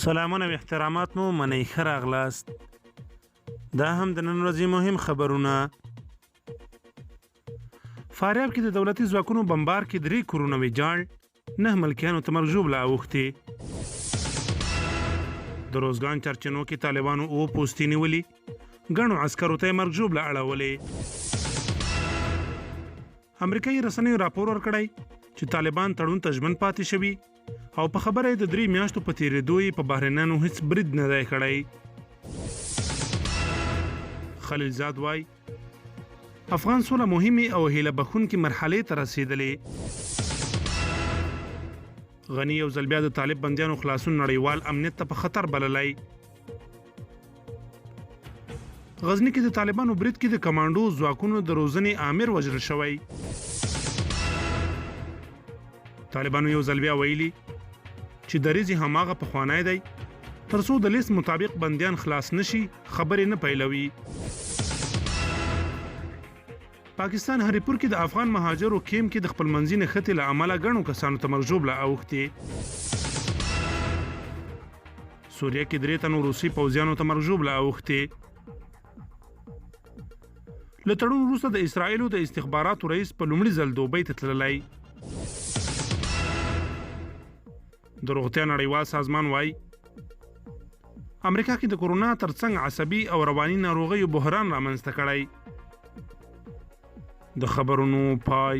سلامونه او احترامات مو منئ ښه راغلاست. دا هم د نن ورځې مهم خبرونه. فاریاب کې د دولتي ځواکونو بمبار کې 3 کورونه ویجاړ، 9 ملکیانو ته مرګ ژوبله اوښتې. د روزګان چرچنو کې طالبانو 7 پوستې نیولي، ګڼو عسکرو ته یې مرګ ژوبله اړولې. امریکایي رسنیو راپور ورکړی چې طالبان تړون ته ژمن پاتې شوي او په خبره یې د 3 میاشتو په تېرېدو یې په بهرنیانو هیڅ برید نه دی کړی. خلیلزاد وایي افغان سوله مهمې او هیله بښونکې مرحلې ته رسېدلې. غني یو ځل بیا د طالب بندیانو خلاصون نړیوال امنیت ته په خطر بللی. غزني کې د طالبانو برید کې د کمانډو ځواکونو د روزنې آمر وژل شوی. طالبانو یو ځل بیا ویلي چې دریځ هماغه پخوانی دی، ترڅو د لیست مطابق بندیان خلاص نشي خبرې نه پیلوي. پاکستان هریپور کې د افغان مهاجرو کیم کې د خپلمنځي نښتې له امله ګڼو کسانو ته مرګ ژوبله اوښتې. سوریه کې 3 تنو روسي پوځیانو ته مرګ ژوبله اوښتې. له تړون وروسته د اسرائیلو د استخباراتو رئیس په لومړي ځل دوبۍ ته تللی. د روغتیا نړیوال سازمان وایي امریکا کې د کورونا ترڅنګ عصبي او رواني ناروغیو بحران رامنځته کړی. د خبرونو پای.